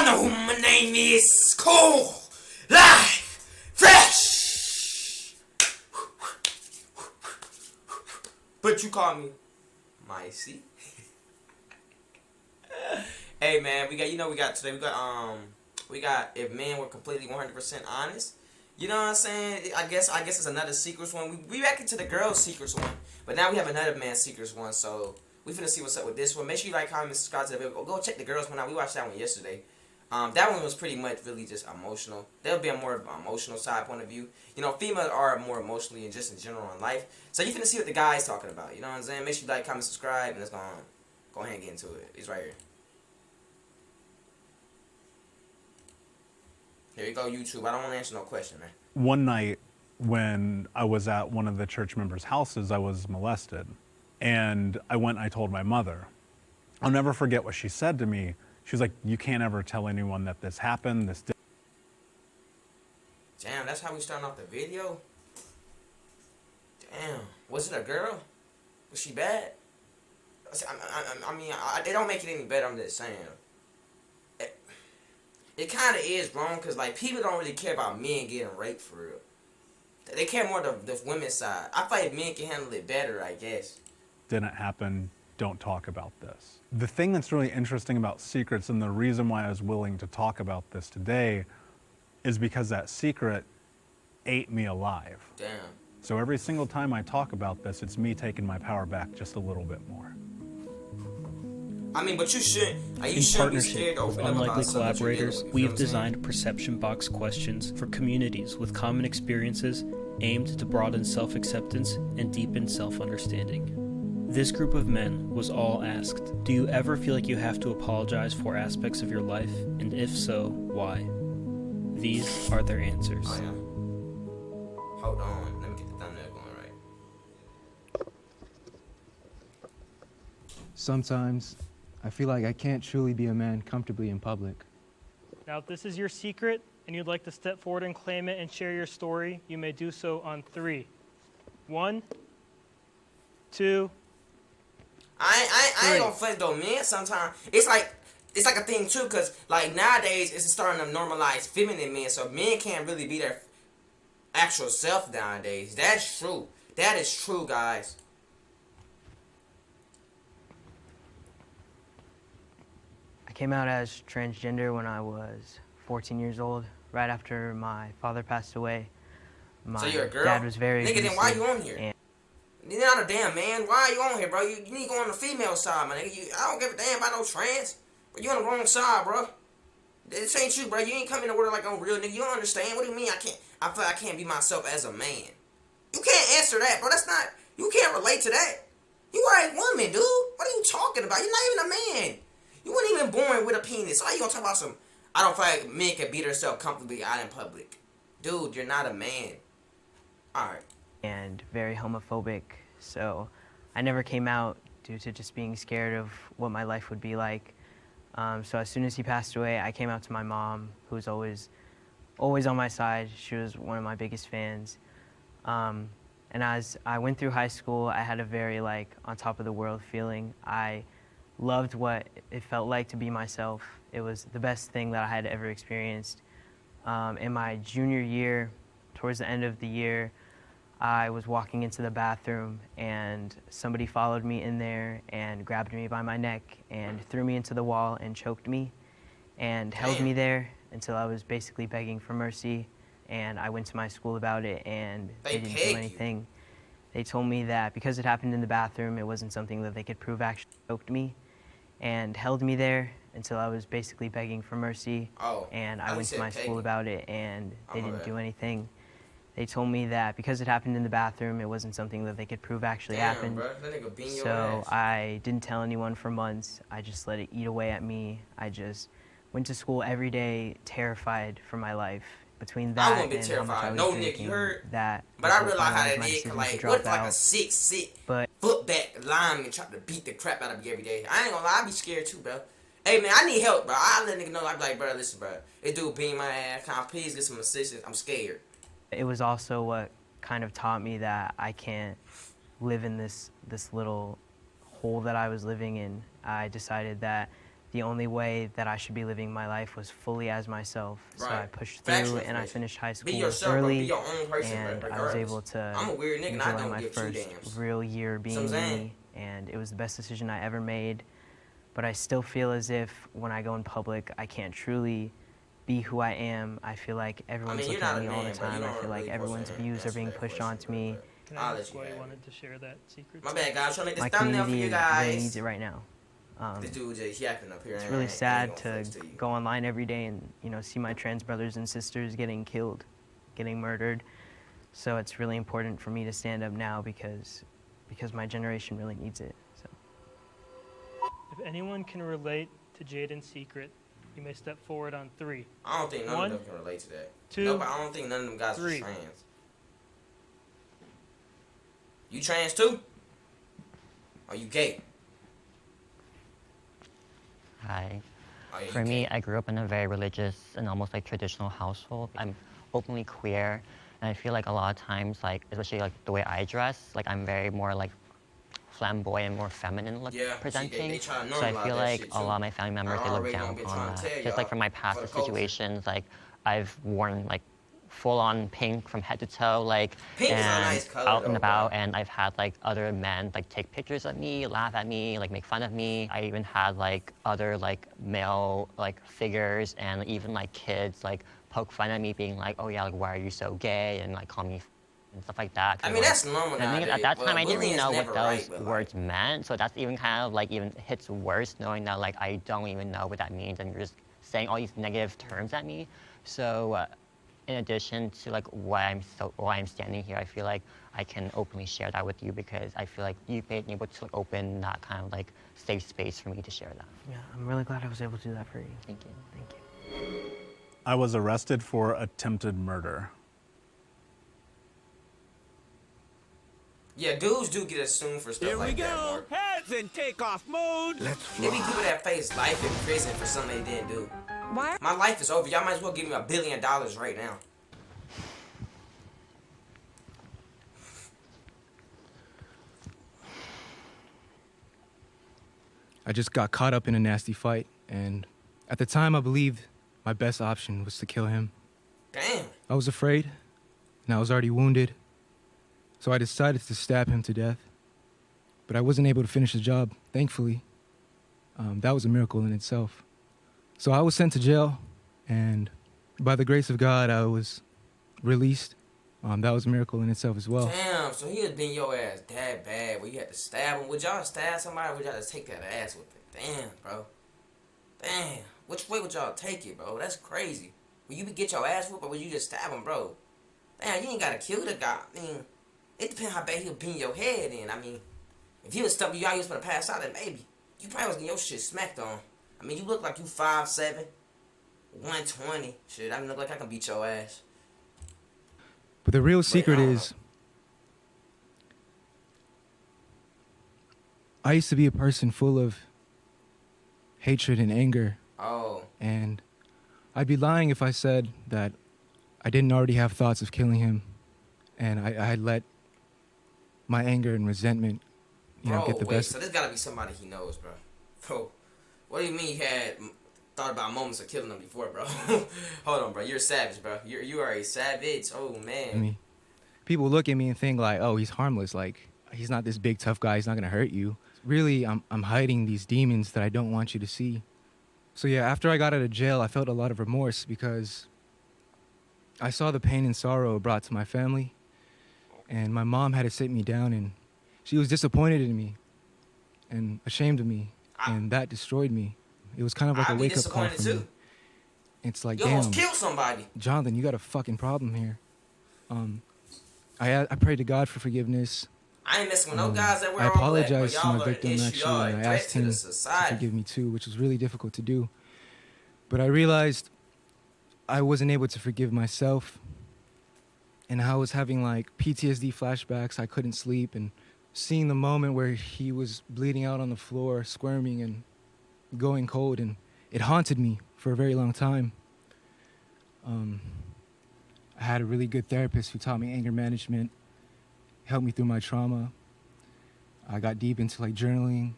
Y'all know who my name is. Cool, live, fresh. But you call me Micey. Hey man, we got if men were completely 100% honest. You know what I'm saying? I guess it's another secrets one. We back into the girls' secrets one, but now we have another man's secrets one. So we finna see what's up with this one. Make sure you like, comment, subscribe to the video. Go check the girls one out. We watched that one yesterday. That one was pretty much really just emotional. There'll be a more emotional side point of view. You know, females are more emotionally and just in general in life. So you finna see what the guy's talking about. You know what I'm saying? Make sure you like, comment, subscribe, and let's go ahead and get into it. He's right here. Here you go, YouTube. I don't want to answer no question, man. One night when I was at one of the church members' houses, I was molested. And I went and I told my mother. I'll never forget what she said to me. She was like, "You can't ever tell anyone that this happened. Damn, that's how we starting off the video? Damn. Was it a girl? Was she bad? I mean, they don't make it any better, I'm just saying. It kind of is wrong because, like, people don't really care about men getting raped for real. They care more the women's side. I feel like men can handle it better, I guess. Didn't happen. Don't talk about this." The thing that's really interesting about secrets, and the reason why I was willing to talk about this today, is because that secret ate me alive. Damn. So every single time I talk about this, it's me taking my power back just a little bit more. I mean, but you shouldn't. In partnership with Unlikely Collaborators, we've designed perception box questions for communities with common experiences aimed to broaden self-acceptance and deepen self-understanding. This group of men was all asked, do you ever feel like you have to apologize for aspects of your life? And if so, why? These are their answers. Oh, yeah. Hold on. Let me get the thumbnail going right. Sometimes I feel like I can't truly be a man comfortably in public. Now, if this is your secret and you'd like to step forward and claim it and share your story, you may do so on 3. 1, 2, I ain't gonna flip though, man. Sometimes it's like a thing too, cause like nowadays it's starting to normalize feminine men, so men can't really be their actual self nowadays. That's true. That is true, guys. I came out as transgender when I was 14 years old, right after my father passed away. So you're a girl? Dad was very nigga, then why you on here? And You're not a damn man. Why are you on here, bro? You need to go on the female side, my nigga. I don't give a damn about no trans. But you on the wrong side, bro. This ain't you, bro. You ain't coming to world like I'm real, nigga. You don't understand. What do you mean I feel like I can't be myself as a man. You can't answer that, bro. That's not, you can't relate to that. You are a woman, dude. What are you talking about? You're not even a man. You weren't even born with a penis. Why you gonna talk about some, I don't feel like men can beat themselves comfortably out in public. Dude, you're not a man. Alright. and very homophobic, so I never came out due to just being scared of what my life would be like. So as soon as he passed away, I came out to my mom, who's always on my side. She was one of my biggest fans. And as I went through high school, I had a very on top of the world feeling. I loved what it felt like to be myself. It was the best thing that I had ever experienced. In my junior year, towards the end of the year, I was walking into the bathroom and somebody followed me in there and grabbed me by my neck and threw me into the wall and choked me and held me there until I was basically begging for mercy. And I went to my school about it and they didn't do anything. They told me that because it happened in the bathroom, it wasn't something that they could prove actually choked me and held me there until I was basically begging for mercy. And I went to my school about it and they didn't do anything. They told me that because it happened in the bathroom, it wasn't something that they could prove actually happened. Bro. That nigga beat your So ass. I didn't tell anyone for months. I just let it eat away at me. I just went to school every day, terrified for my life. Between that I wouldn't be and terrified. how much I was No, drinking, Nick, you heard? that But I was realized how my that decision nigga, to like, drop what if like a out. sick But footback lineman tried to beat the crap out of me every day? I ain't gonna lie, I be scared too, bro. Hey, man, I need help, bro. I let nigga know, I be like, bro, listen, bro. This dude beat my ass. Can I please get some assistance? I'm scared. it was also what kind of taught me that I can't live in this little hole that I was living in. I decided that the only way that I should be living my life was fully as myself. So I Right. pushed Factual through and I information. finished high Be school yourself, bro. Be early, your own person, and bro, I was regardless. able to I'm a weird nigga and I enjoy don't my give two first damns. real year what being I'm saying? me, and it was the best decision I ever made. But I still feel as if when I go in public, I can't truly be who I am. I feel like everyone's you're looking not at a me all the man, bro. You time. I don't feel like really everyone's supposed to views are answer being that pushed question onto real me. quick. Can I'll I let ask you why you have it. wanted to share that secret? My bad, guys. I'm trying to make My this thumbnail for community you really guys. needs it right now. This dude just yapping up here. It's really sad to go online every day and see my trans brothers and sisters getting killed, getting murdered. So it's really important for me to stand up now because my generation really needs it. So. If anyone can relate to Jaden's secret, you may step forward on 3. I don't think none One, of them can relate to that. 2, No, but I don't think none of them guys 3. are trans. You trans too? Are you gay? Hi. Are you For gay? me, I grew up in a very religious and almost like traditional household. I'm openly queer, and I feel like a lot of times, like especially like the way I dress, like I'm very more like flamboyant, more feminine look Yeah, presenting. they try to So I normalize feel that like shit, a too. lot of my family members I they look already down done been upon trying to that. tell Just like y'all from my for past the culture. situations, like I've worn like full-on pink from head to toe, like Pink is a and nice color, out and though, about, bro. and I've had like other men like take pictures of me, laugh at me, like make fun of me. I even had like other like male like figures and even like kids like poke fun at me, being like, "Oh yeah, like why are you so gay?" and like call me and stuff like that. I So, mean, like, that's normal and the thing is, nowadays. at that Well, time, I didn't really bullying's know never what those right, but, like- words meant. So that's even kind of like even hits worse, knowing that like I don't even know what that means, and you're just saying all these negative terms at me. So, in addition to like why I'm standing here, I feel like I can openly share that with you because I feel like you've been able to like, open that kind of like safe space for me to share that. Yeah, I'm really glad I was able to do that for you. Thank you. Thank you. I was arrested for attempted murder. Yeah, dudes do get assumed for stuff like that, Mark. Heads in takeoff mode. Let's There be people that face life in prison for something they didn't do. Why? My life is over. Y'all might as well give me $1 billion right now. I just got caught up in a nasty fight, and at the time I believed my best option was to kill him. Damn. I was afraid, and I was already wounded, so I decided to stab him to death. But I wasn't able to finish the job, thankfully. That was a miracle in itself. So I was sent to jail, and by the grace of God, I was released. That was a miracle in itself as well. Damn, so he was being your ass that bad where you had to stab him. Would y'all stab somebody or would y'all just take that ass with it? Damn, bro. Damn. Which way would y'all take it, bro? That's crazy. Would you get your ass whooped or would you just stab him, bro? Damn, you ain't gotta kill the guy. I mean, it depends how bad he'll beat your head in. I mean, if he was stuck you out, he was gonna pass out, then maybe. You probably was getting your shit smacked on. I mean, you look like you 5'7", 120. Shit, I mean, look like I can beat your ass. But the real secret I don't is, I used to be a person full of hatred and anger, Oh, and I'd be lying if I said that I didn't already have thoughts of killing him, and I had let my anger and resentment, bro, get the wait, best. so this gotta be somebody he knows, bro. Bro, what do you mean you had thought about moments of killing him before, bro? Hold on, bro. You're a savage, bro. You are a savage. Oh, man. I mean, people look at me and think like, oh, he's harmless. Like, he's not this big tough guy. He's not gonna hurt you. Really, I'm hiding these demons that I don't want you to see. So yeah, after I got out of jail, I felt a lot of remorse because I saw the pain and sorrow it brought to my family, and my mom had to sit me down, and she was disappointed in me and ashamed of me, and that destroyed me. It was kind of like a I'd be wake-up call disappointed for too. me. It's like, You damn, almost killed somebody. Jonathan, you got a fucking problem here. I prayed to God for forgiveness. I ain't messing with no guys that wear I all black, but apologized to y'all my are an victim, issue. actually, Y'all are and a I threat asked to him the to society. forgive me too, which was really difficult to do. But I realized I wasn't able to forgive myself, and I was having like PTSD flashbacks. I couldn't sleep, and seeing the moment where he was bleeding out on the floor, squirming and going cold, and it haunted me for a very long time. I had a really good therapist who taught me anger management, helped me through my trauma. I got deep into like journaling,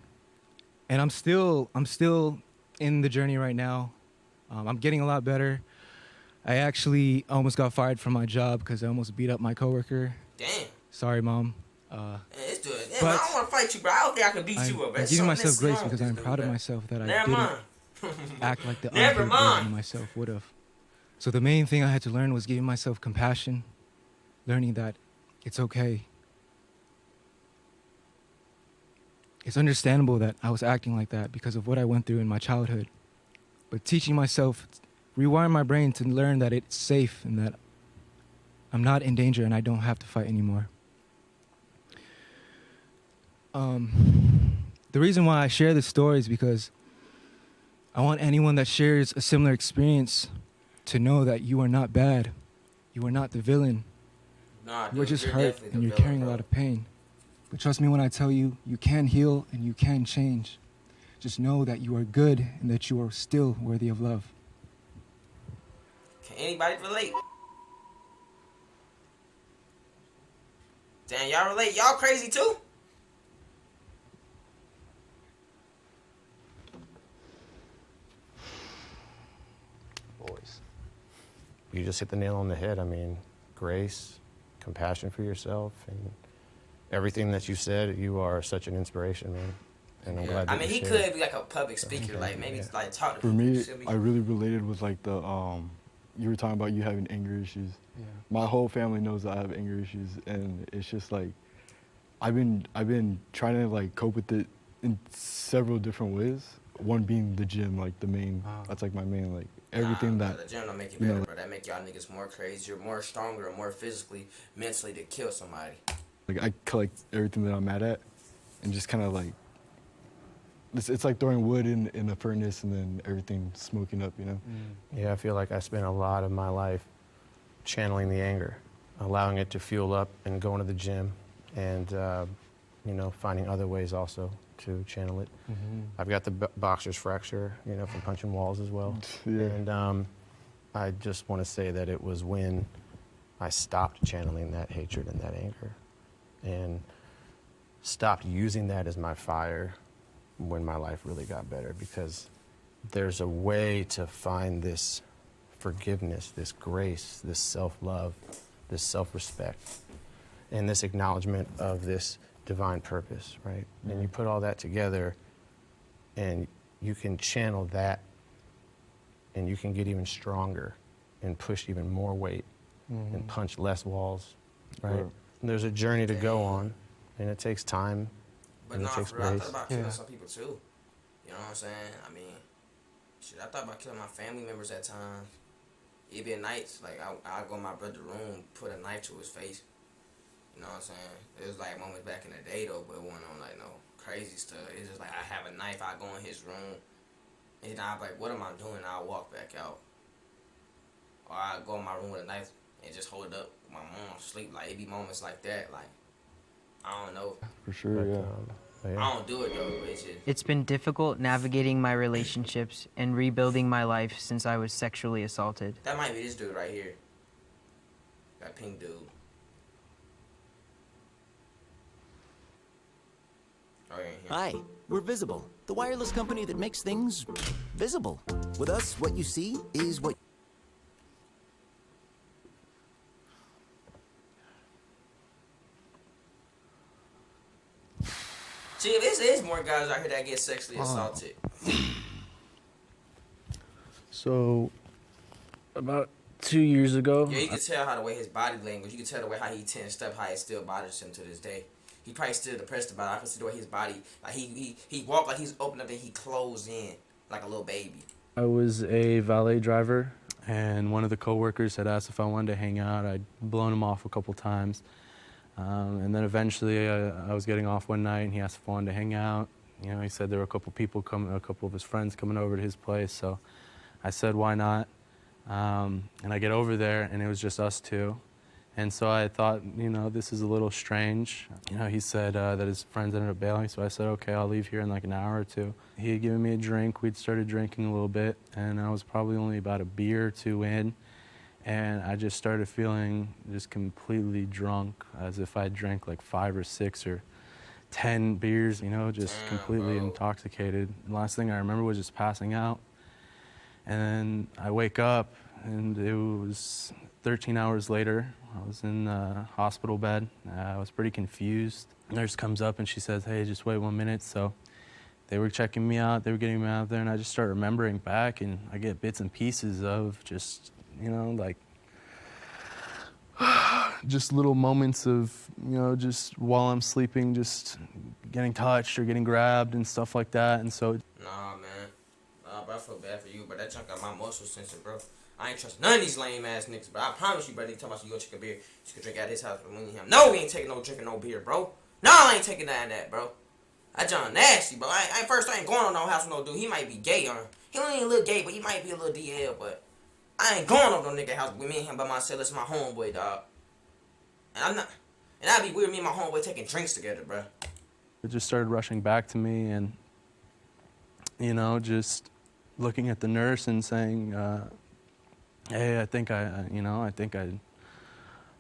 and I'm still in the journey right now. I'm getting a lot better. I actually almost got fired from my job because I almost beat up my coworker. Damn. Sorry, Mom. Man, it's good. Damn, But I don't want to fight you, bro. I don't think I can beat I'm, you up. I'm That's giving something myself that's grace wrong because with I'm this proud dude, of bro. myself that I Never didn't mind. act like the Never unheard version mind. of myself would have. So the main thing I had to learn was giving myself compassion, learning that it's okay. It's understandable that I was acting like that because of what I went through in my childhood. But teaching myself, rewiring my brain to learn that it's safe and that I'm not in danger and I don't have to fight anymore. The reason why I share this story is because I want anyone that shares a similar experience to know that you are not bad. You are not the villain. Nah, You are dude, just you're hurt definitely and the you're villain, carrying a bro. lot of pain. But trust me when I tell you, you can heal and you can change. Just know that you are good and that you are still worthy of love. Can anybody relate? Damn, y'all relate? Y'all crazy too? Boys. You just hit the nail on the head. I mean, grace, compassion for yourself, and everything that you said, you are such an inspiration, man. And I'm glad that I mean, you he shared. could be like a public speaker, like maybe Yeah. like talk to For people. me, You feel me? I really related with like the you were talking about you having anger issues. Yeah. My whole family knows that I have anger issues, and it's just like I've been trying to like cope with it in several different ways. One being the gym, like the main. That's like my main like everything Nah, that. the gym don't make you you know, better, bro. That make y'all niggas more crazier, more stronger, more physically, mentally to kill somebody. Like I collect everything that I'm mad at, and just kind of like. It's like throwing wood in a furnace and then everything smoking up, you know? Yeah, I feel like I spent a lot of my life channeling the anger, allowing it to fuel up and going to the gym and, you know, finding other ways also to channel it. I've got the boxer's fracture, you know, from punching walls as well. Yeah. And I just want to say that it was when I stopped channeling that hatred and that anger and stopped using that as my fire when my life really got better, because there's a way to find this forgiveness, this grace, this self-love, this self-respect, and this acknowledgement of this divine purpose, right? And you put all that together and you can channel that and you can get even stronger and push even more weight and punch less walls, right? Right. There's a journey to go on, and it takes time. But And it nah, takes for real, I grace. thought about killing some people too. You know what I'm saying? I mean, shit, I thought about killing my family members at times. It'd be nights, like, I'd go in my brother's room, put a knife to his face. You know what I'm saying? It was like moments back in the day, though, but it wasn't on, like, no crazy stuff. It's just like I have a knife, I go in his room, and I'd be like, what am I doing? I'll walk back out. Or I'd go in my room with a knife and just hold it up. My mom sleep. Like, it be moments like that, like, I don't know. For sure, yeah. Yeah. I don't do it, though, but it's just... It's been difficult navigating my relationships and rebuilding my life since I was sexually assaulted. That might be this dude right here. That pink dude. Oh, yeah, yeah. Hi, we're Visible, the wireless company that makes things visible. With us, what you see is what... See, there's more guys out here that get sexually assaulted. So, about 2 years ago, Yeah, you can tell how the way his body language, you can tell the way how he tensed up, how it still bothers him to this day. He probably still depressed about it. I can see the way his body, like he walked like he's opened up and he closed in like a little baby. I was a valet driver, and one of the coworkers had asked if I wanted to hang out. I'd blown him off a couple times. And then eventually I was getting off one night and he asked if I wanted to hang out. You know, he said there were a couple people coming, a couple of his friends coming over to his place. So I said, why not? And I get over there and it was just us two. And so I thought, you know, this is a little strange. You know, he said that his friends ended up bailing. So I said, okay, I'll leave here in like an hour or two. He had given me a drink. We'd started drinking a little bit and I was probably only about a beer or two in. And I just started feeling just completely drunk, as if I drank like 5 or 6 or 10 beers, you know, just Damn, completely bro. intoxicated. The last thing I remember was just passing out. And then I wake up, and it was 13 hours later. I was in the hospital bed. I was pretty confused. Nurse comes up and she says, "Hey, just wait 1 minute." So they were checking me out. They were getting me out there, and I just start remembering back, and I get bits and pieces of just, you know, like just little moments of, you know, just while I'm sleeping, just getting touched or getting grabbed and stuff like that. And so Nah, man. Nah, bro, I feel bad for you, but that junk got my muscles sensitive, bro. I ain't trust none of these lame ass niggas, bro. I promise you, bro. They talking about you go check a beer. You can drink at his house, but when you him. No, we ain't taking no drinking no beer, bro. No, I ain't taking that, bro. That John nasty, bro. I ain't going on no house with no dude. He might be gay, or he ain't a little gay, but he might be a little DL. But I ain't going on no nigga house with me and him by myself. That's my homeboy, dog. And I'm not. And that'd be weird. Me and my homeboy taking drinks together, bro. it just started rushing back to me, and, you know, just looking at the nurse and saying, "Hey,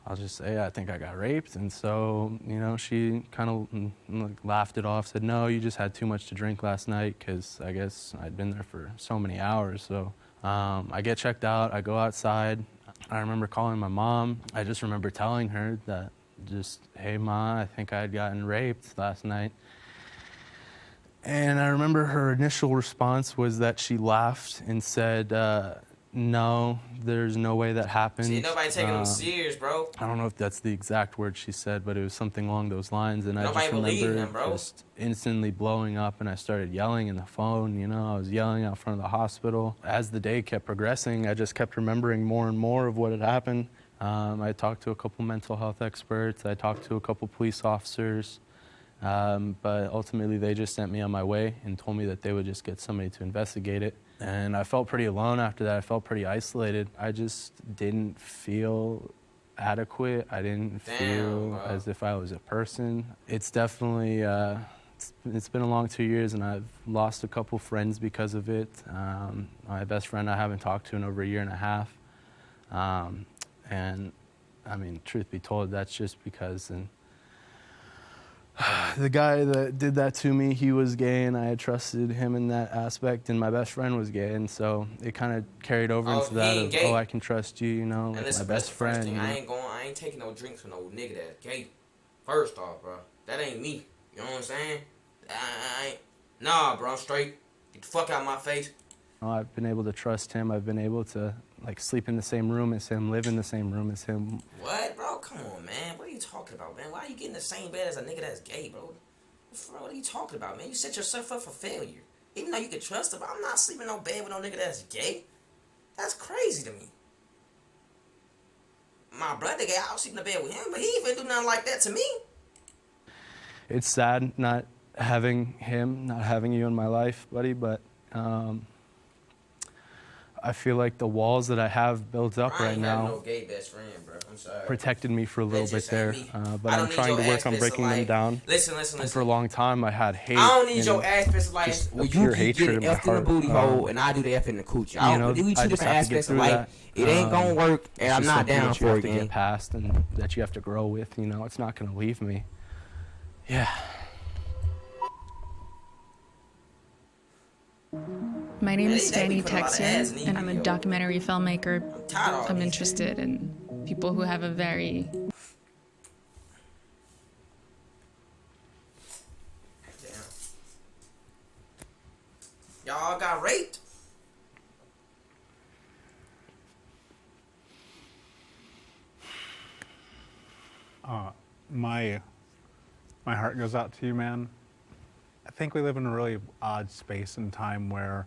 I'll just say I think I got raped." And so, you know, she kind of laughed it off, said, "No, you just had too much to drink last night," because I guess I'd been there for so many hours. So I get checked out. I go outside. I remember calling my mom. I just remember telling her that, just, "Hey, Ma, I think I had gotten raped last night." And I remember her initial response was that she laughed and said, "No, there's no way that happened." See, nobody taking them serious, bro. I don't know if that's the exact word she said, but it was something along those lines. And Nobody I just believe remember him, bro. just instantly blowing up, and I started yelling in the phone. You know, I was yelling out front of the hospital. As the day kept progressing, I just kept remembering more and more of what had happened. I talked to a couple mental health experts. I talked to a couple police officers. But ultimately, they just sent me on my way and told me that they would just get somebody to investigate it. And I felt pretty alone after that. I felt pretty isolated. I just didn't feel adequate. I didn't feel as if I was a person. It's definitely, it's been a long 2 years, and I've lost a couple friends because of it. My best friend I haven't talked to in over a year and a half. And I mean, truth be told, that's just because the guy that did that to me, he was gay, and I had trusted him in that aspect, and my best friend was gay, and so it kind of carried over into that of, gay. "Oh, I can trust you, you know, And like listen, my that's best the first friend." thing. You know? I ain't taking no drinks with no nigga that's gay. First off, bro, that ain't me. You know what I'm saying? I ain't. Nah, bro, I'm straight. Get the fuck out of my face. I've been able to trust him. I've been able to, like, sleep in the same room as him, live in the same room as him. What, bro? Come on, man. What are you talking about, man? Why are you getting the same bed as a nigga that's gay, bro? What are you talking about, man? You set yourself up for failure. Even though you can trust him, I'm not sleeping in no bed with no nigga that's gay. That's crazy to me. My brother gay, I'll sleep in the bed with him, but he even do nothing like that to me. It's sad not having him, not having you in my life, buddy, but I feel like the walls that I have built up right now no gay best friend, bro. I'm sorry. protected me for a little bit there, but I I'm don't trying need to your work on aspects of breaking them life. down. Listen. And for a long time, I had hate. I don't need and your aspects of life. just Well, a pure you keep hatred in getting my effed in the heart. booty hole, and I do the F in the coochie. You know, we I two just different have to get aspects of through life. that. It ain't gonna work, and It's I'm just not something down that you for have it, to gang. get past, and that you have to grow with. You know, it's not gonna leave me. Yeah. My name is They Fanny put a lot of ads Texer, in and I'm a video. documentary filmmaker. I'm tired of all I'm these. interested in people who have a very Damn. Y'all got raped? My heart goes out to you, man. I think we live in a really odd space and time where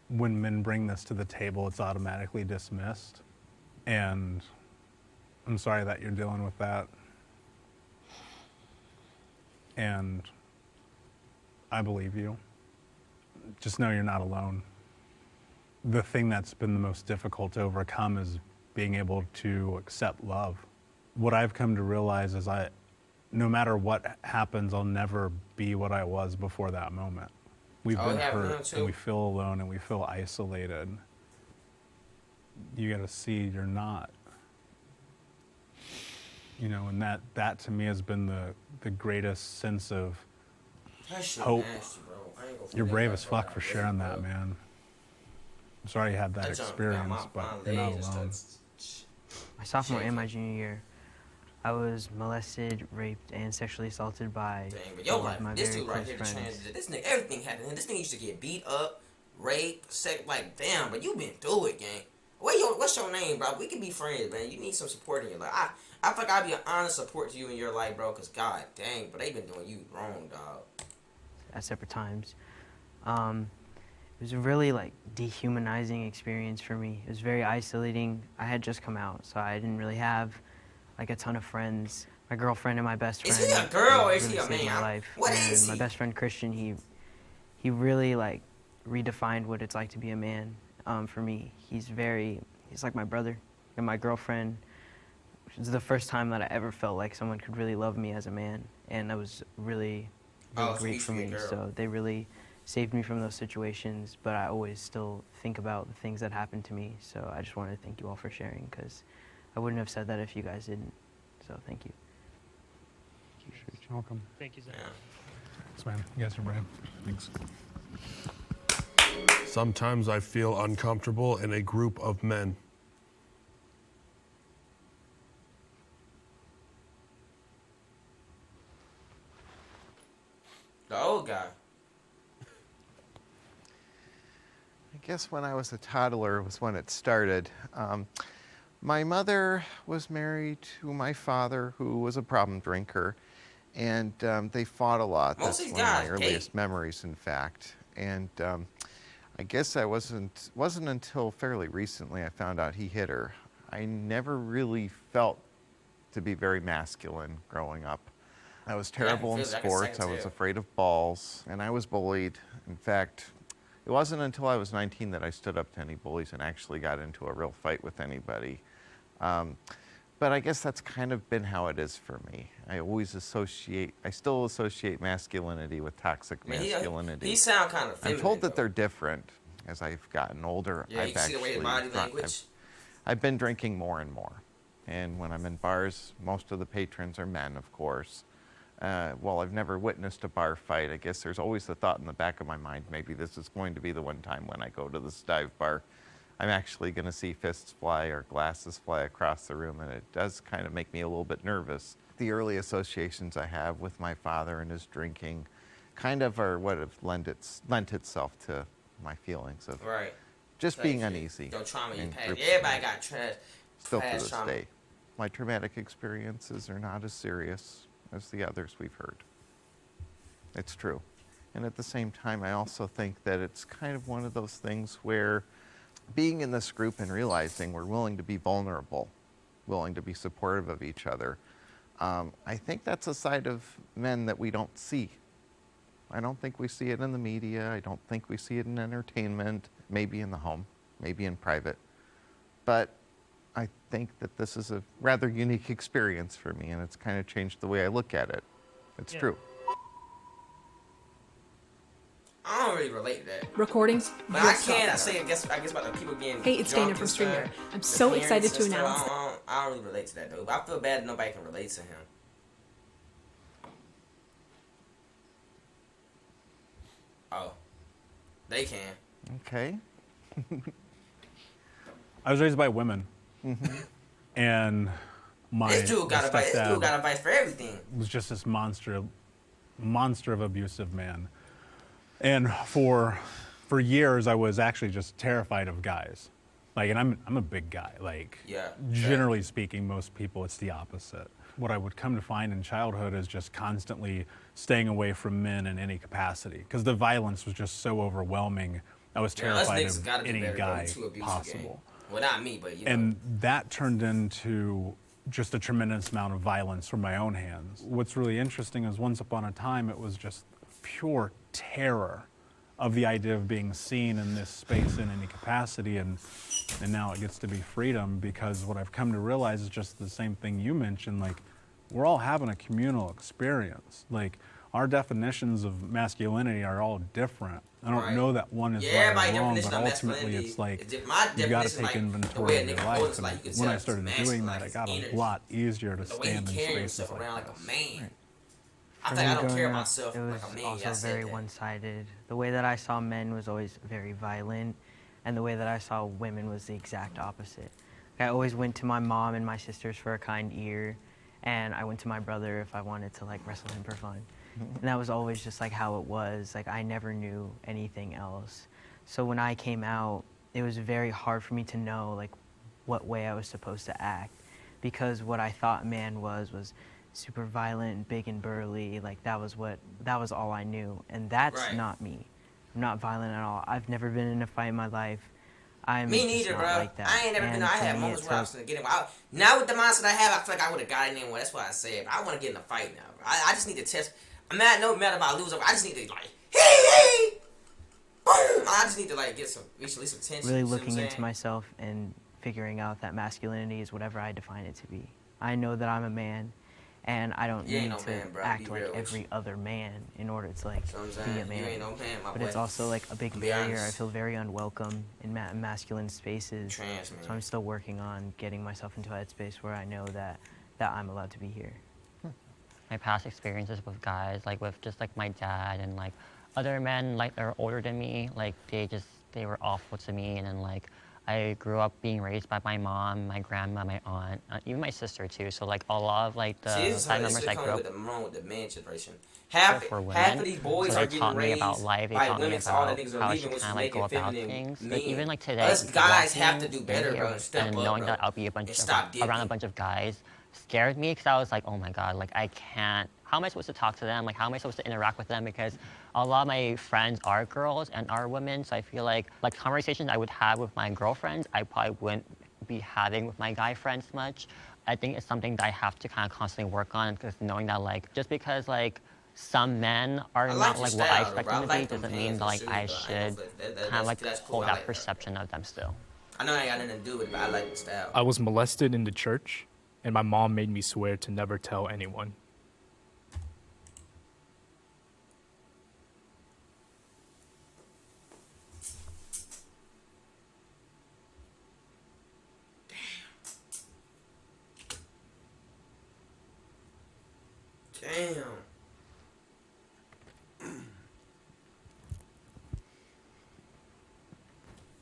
when men bring this to the table, it's automatically dismissed. And I'm sorry that you're dealing with that. And I believe you. Just know you're not alone. The thing that's been the most difficult to overcome is being able to accept love. What I've come to realize is no matter what happens, I'll never be what I was before that moment. We've been hurt, and we feel alone, and we feel isolated. You gotta see you're not. you know, and that to me has been the greatest sense of That shit hope. nasty, bro. I ain't gonna You're forget brave that, as bro. fuck for sharing that, man. I'm sorry you had that That junk got experience, but you're not legs alone. My sophomore and my junior year, I was molested, raped, and sexually assaulted by Dang, but yo, like, my this very dude right close here, the friends. trans, this nigga, everything happened. This nigga used to get beat up, raped, like, damn, but you been through it, gang. What's your name, bro? We can be friends, man. You need some support in your life. I feel like I'd be an honest support to you in your life, bro, because god dang, but they been doing you wrong, dog. At separate times. It was a really like dehumanizing experience for me. It was very isolating. I had just come out, so I didn't really have like a ton of friends. My girlfriend and my best friend. Is he a girl or is really he a saved man? my life. What and is my he? best friend Christian, he really like redefined what it's like to be a man. For me, he's like my brother. And my girlfriend, it was the first time that I ever felt like someone could really love me as a man, and that was really so great you for should be a me. girl. So they really saved me from those situations, but I always still think about the things that happened to me. So I just wanted to thank you all for sharing, because I wouldn't have said that if you guys didn't. So thank you. You're welcome. Thank you, Zach. Thanks, man. You guys are brave. Thanks. Sometimes I feel uncomfortable in a group of men. The old guy. I guess when I was a toddler was when it started. My mother was married to my father, who was a problem drinker, and they fought a lot. Most That's of these one of my guys earliest gay. memories, in fact. And I guess I wasn't until fairly recently I found out he hit her. I never really felt to be very masculine growing up. I was terrible in sports. I was afraid of balls, and I was bullied. In fact, it wasn't until I was 19 that I stood up to any bullies and actually got into a real fight with anybody. But I guess that's kind of been how it is for me. I still associate masculinity with toxic masculinity. He sound kind of feminine. I'm told that they're different as I've gotten older. Yeah, you can see the way his body language. I've been drinking more and more. And when I'm in bars, most of the patrons are men, of course. Well, I've never witnessed a bar fight. I guess there's always the thought in the back of my mind, maybe this is going to be the one time when I go to this dive bar, I'm actually going to see fists fly or glasses fly across the room, and it does kind of make me a little bit nervous. The early associations I have with my father and his drinking kind of are what have lent itself to my feelings of just being uneasy. Don't trauma you in past. groups. Everybody got Still to past this trauma. day. My traumatic experiences are not as serious as the others we've heard. It's true. And at the same time, I also think that it's kind of one of those things where being in this group and realizing we're willing to be vulnerable, willing to be supportive of each other, I think that's a side of men that we don't see. I don't think we see it in the media. I don't think we see it in entertainment, maybe in the home, maybe in private. But I think that this is a rather unique experience for me, and it's kind of changed the way I look at it. It's true. I don't really relate to that. Recordings. But I can. I guess about the people getting. Hey, it's drunk Dana from and StreamYard. stuff. I'm so The excited parents to and stuff. announce I don't really relate to that though. But I feel bad that nobody can relate to him. Oh, they can. Okay. I was raised by women, and This dude got advice for everything. Was just this monster of abusive man, and for years I was actually just terrified of guys. Like, and I'm a big guy. Like, generally speaking, most people it's the opposite. What I would come to find in childhood is just constantly staying away from men in any capacity because the violence was just so overwhelming. I was terrified of any guy possible. Well, not me, but you know. And that turned into just a tremendous amount of violence from my own hands. What's really interesting is once upon a time, it was just pure terror of the idea of being seen in this space in any capacity. And now it gets to be freedom because what I've come to realize is just the same thing you mentioned, like we're all having a communal experience. Like our definitions of masculinity are all different. I don't Right. know that one is Yeah, right my or wrong, definition but of ultimately masculinity it's like is my you got to definition, take like, the inventory way a of your nigga life. holds, And like, you can when tell I it's started masculine, doing like, that, it his got energy. a lot easier to The way he stand in carries spaces himself like around like this. a man. I For think me I don't care growing about up, myself it was like a man. also Yeah, I said very that. one-sided. The way that I saw men was always very violent, and the way that I saw women was the exact opposite. I always went to my mom and my sisters for a kind ear, and I went to my brother if I wanted to like wrestle him for fun. And that was always just like how it was. Like I never knew anything else. So when I came out, it was very hard for me to know like what way I was supposed to act, because what I thought man was super violent, big and burly. Like that was all I knew, and that's Right. not me. I'm not violent at all. I've never been in a fight in my life. I'm Me just neither, not bro. like that. I ain't never been. And I for had me, moments it where I was took- gonna get in. Now with the mindset I have, I feel like I would have got in there. Well, that's why I said I want to get in a fight now. I just need to test. I'm not no matter about losing. I just need to like hey, boom. I just need to like get some at least some tension. really you see what I'm looking into saying? myself and figuring out that masculinity is whatever I define it to be. I know that I'm a man, and I don't You ain't need no to man, bro. act Be like real with every other man in order to like So I'm be saying, a man. you ain't no man, my but boy. it's also like a big I'll be barrier. I honest. feel very unwelcome in masculine spaces. Trans man. So I'm still working on getting myself into a headspace where I know that I'm allowed to be here. My past experiences with guys, like with just like my dad and like other men like that are older than me, like they were awful to me. And then like I grew up being raised by my mom, my grandma, my aunt, even my sister too. So like a lot of like the See, this side is members I grew up wrong with the man generation. for women. Half of these boys So are they getting taught me raised about life. They by taught me women, so all the about niggas are how I leaving, should which is kind of like making go about feminine things. men. Like even like today, Us guys walking have to do in better, here bro, and step and up, knowing bro, that I'll be and stop around a dipping. bunch of guys scared me because I was like, oh my god, like I can't. How am I supposed to talk to them? Like how am I supposed to interact with them? Because a lot of my friends are girls and are women, so I feel like conversations I would have with my girlfriends, I probably wouldn't be having with my guy friends much. I think it's something that I have to kind of constantly work on, because knowing that like just because like some men are not like what I expect them to be doesn't mean that like I should kind of like hold that perception of them still. I know I ain't got nothing to do with it, but I like the style. I was molested in the church, and my mom made me swear to never tell anyone. Damn.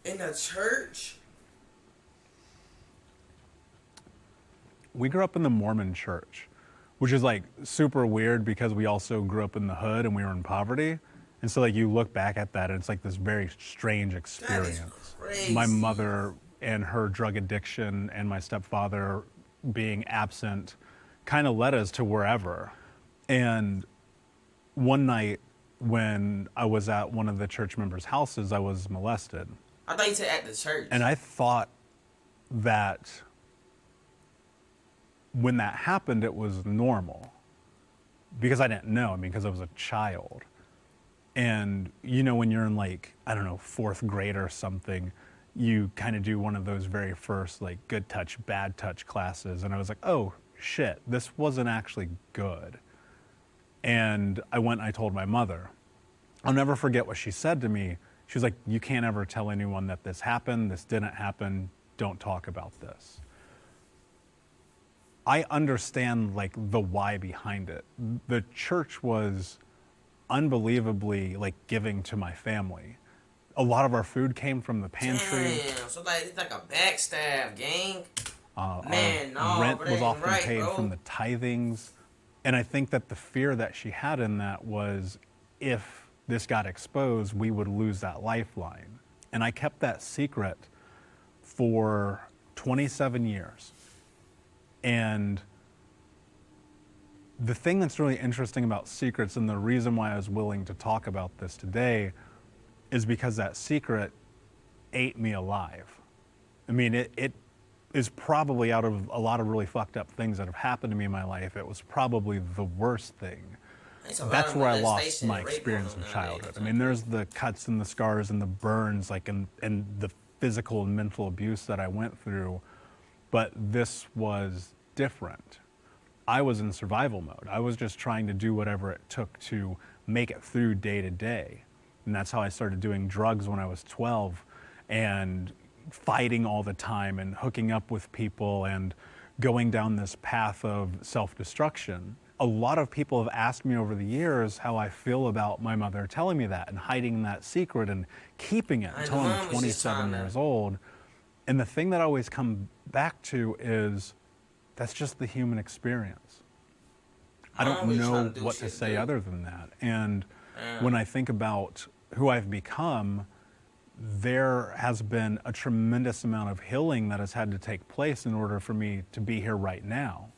In the church? We grew up in the Mormon church, which is like super weird because we also grew up in the hood and we were in poverty. And so like you look back at that and it's like this very strange experience. Crazy. My mother and her drug addiction and my stepfather being absent kind of led us to wherever. And one night when I was at one of the church members' houses, I was molested. I thought you said at the church. And I thought that when that happened, it was normal because I didn't know, because I was a child. And, you know, when you're in like, I don't know, 4th grade or something, you kind of do one of those very first like good touch, bad touch classes. And I was like, oh shit, this wasn't actually good. And I went and I told my mother. I'll never forget what she said to me. She was like, you can't ever tell anyone that this happened, this didn't happen, don't talk about this. I understand like the why behind it. The church was unbelievably like giving to my family. A lot of our food came from the pantry. Damn, so like it's like a backstab, gang. Man, Our no, rent but that was ain't often right, paid bro. from the tithings. And I think that the fear that she had in that was if this got exposed, we would lose that lifeline. And I kept that secret for 27 years. And the thing that's really interesting about secrets, and the reason why I was willing to talk about this today, is because that secret ate me alive. I mean, it is probably, out of a lot of really fucked up things that have happened to me in my life, it was probably the worst thing. That's where I lost my experience in childhood. I mean, there's the cuts and the scars and the burns, like, and the physical and mental abuse that I went through, but this was different. I was in survival mode. I was just trying to do whatever it took to make it through day to day. And that's how I started doing drugs when I was 12 and fighting all the time and hooking up with people and going down this path of self-destruction. A lot of people have asked me over the years how I feel about my mother telling me that and hiding that secret and keeping it until I'm 27 years old. And the thing that I always come back to is that's just the human experience. I don't know what to say other than that. And when I think about who I've become, there has been a tremendous amount of healing that has had to take place in order for me to be here right now.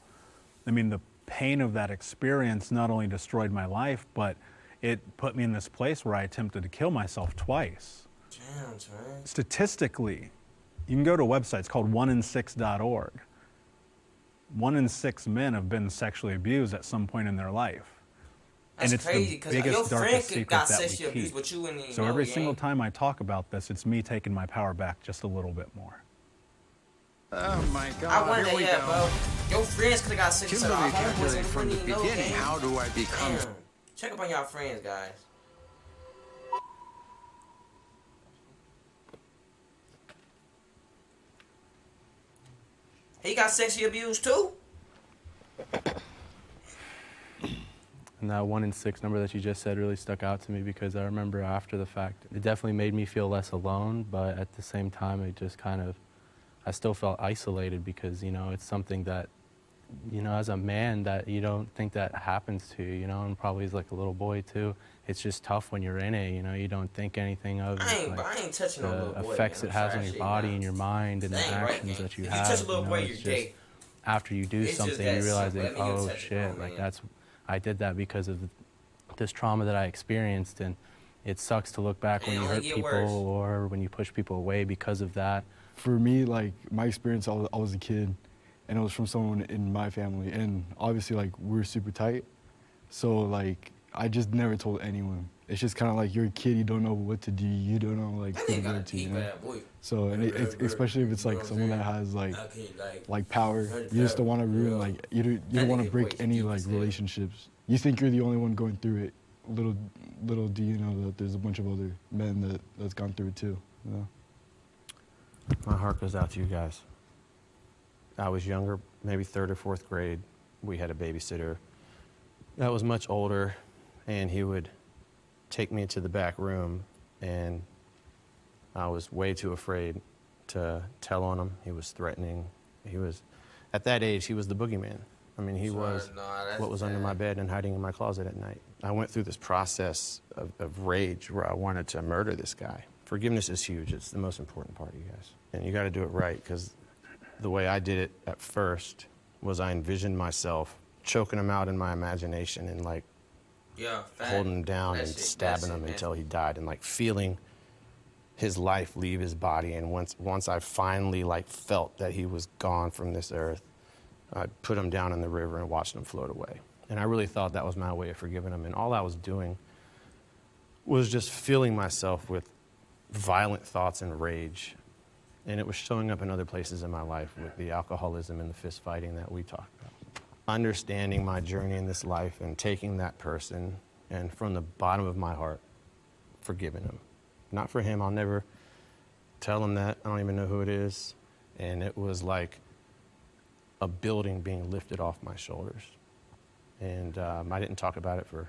I mean, the pain of that experience not only destroyed my life, but it put me in this place where I attempted to kill myself twice. Damn, Trey. Statistically, you can go to a website, it's called 1in6.org. 1 in 6 men have been sexually abused at some point in their life. That's and it's crazy, the biggest, your friend darkest secret got that we sexually abused keep. with you and you So know, every you single ain't- time I talk about this, it's me taking my power back just a little bit more. Oh my God! I wonder, here we yeah, go. bro. Your friends could have got sick of our Kimberly homeboys calculated and from we the wouldn't even know, beginning. gang. How do I become? Damn. Check up on y'all friends, guys. He got sexually abused too? And that 1 in 6 number that you just said really stuck out to me because I remember after the fact, it definitely made me feel less alone, but at the same time, it just kind of, I still felt isolated because, you know, it's something that, you know, as a man that you don't think that happens to you, you know, and probably as like a little boy too. It's just tough when you're in it, you know, you don't think anything of I like, ain't touching no the little boy, effects man. it I'm has sorry, on your shit, body nah. and your mind and the That ain't right, actions gang. that you If have. you touch a little know, boy, it's you're just, gay. after you do It's just something, that you realize simple. that, Let me oh touch it. shit, Oh, like man. that's, I did that because of this trauma that I experienced, and it sucks to look back when And you it only hurt get people worse. or when you push people away because of that. For me, like my experience, I was a kid, and it was from someone in my family, and obviously like we're super tight, so like I just never told anyone. It's just kind of like you're a kid, you don't know what to do, you don't know like who to go to, you know. So and especially if it's like someone that has like power, you just don't want to ruin like you don't want to break any like relationships. You think you're the only one going through it. Little do you know that there's a bunch of other men that's gone through it too. You know? My heart goes out to you guys. I was younger, maybe 3rd or 4th grade. We had a babysitter that was much older, and he would take me to the back room, and I was way too afraid to tell on him. He was threatening. He was, at that age, he was the boogeyman. I mean, he was what was under my bed and hiding in my closet at night. I went through this process of rage where I wanted to murder this guy. Forgiveness is huge. It's the most important part, you guys. And you got to do it right, because the way I did it at first was I envisioned myself choking him out in my imagination and like holding him down and stabbing him until he died, and like feeling his life leave his body. And once I finally like felt that he was gone from this earth, I put him down in the river and watched him float away. And I really thought that was my way of forgiving him. And all I was doing was just filling myself with violent thoughts and rage. And it was showing up in other places in my life with the alcoholism and the fist fighting that we talked about. Understanding my journey in this life and taking that person and from the bottom of my heart, forgiving him. Not for him, I'll never tell him that. I don't even know who it is. And it was like a building being lifted off my shoulders. And I didn't talk about it for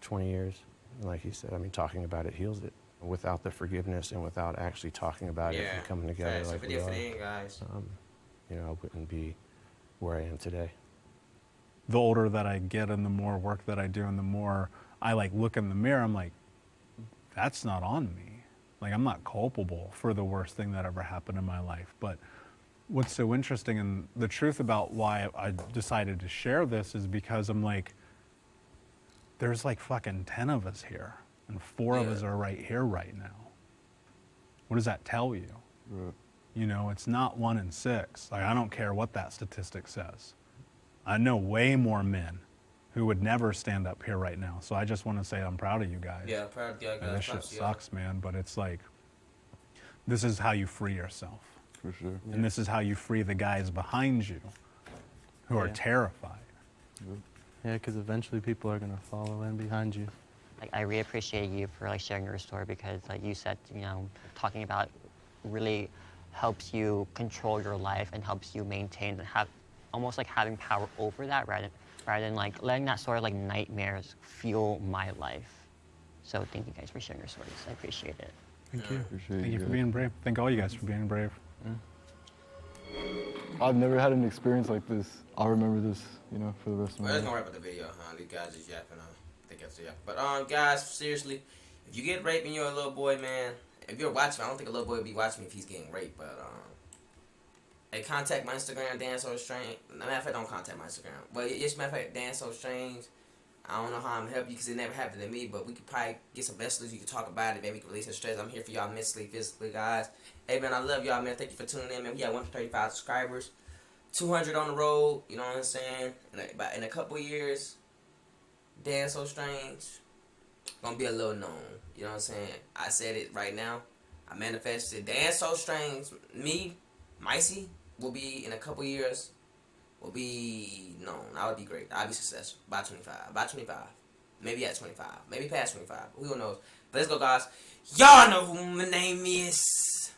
20 years. And like he said, I mean, talking about it heals it. Without the forgiveness and without actually talking about it and coming together like we are, you know, I wouldn't be where I am today. The older that I get and the more work that I do and the more I like look in the mirror, I'm like, that's not on me. Like, I'm not culpable for the worst thing that ever happened in my life. But what's so interesting and the truth about why I decided to share this is because I'm like, there's like fucking 10 of us here and 4 of us are right here right now. What does that tell you? Right. You know, it's not 1 in 6. Like, I don't care what that statistic says. I know way more men who would never stand up here right now. So I just want to say I'm proud of you guys. Yeah, proud of you guys. And this shit sucks, man, but it's like, this is how you free yourself. For sure. And this is how you free the guys behind you who are terrified. Yeah, because eventually people are gonna follow in behind you. Like, I really appreciate you for like sharing your story because, like you said, talking about really helps you control your life and helps you maintain and have almost like having power over that rather than like letting that sort of like nightmares fuel my life. So thank you guys for sharing your stories. I appreciate it. Thank you. Appreciate Thank you for it. being brave. Thank all you guys for being brave. I've never had an experience like this. I'll remember this, for the rest of my Well, that's life. gonna wrap up the video, huh? These guys just yapping. I think that's it. But guys, seriously, if you get raped and you're a little boy, man, if you're watching, I don't think a little boy would be watching me if he's getting raped. But hey, contact my Instagram, Dan So Strange. Matter of fact, don't contact my Instagram. But yes, matter of fact, Dan So Strange. I don't know how I'm help you because it never happened to me, but we could probably get some best solutions. You can talk about it, maybe we can release some stress. I'm here for y'all mentally, physically, guys. Hey, man, I love y'all, man. Thank you for tuning in, man. We got 135 subscribers, 200 on the road. You know what I'm saying? In a couple years, Dan So Strange gonna be a little known. You know what I'm saying? I said it right now. I manifested. Dan So Strange, me, Micey, will be in a couple years. Will be known. I would be great. I'd be successful by 25. By 25. Maybe at 25. Maybe past 25. Who knows? But let's go, guys. Y'all know who my name is.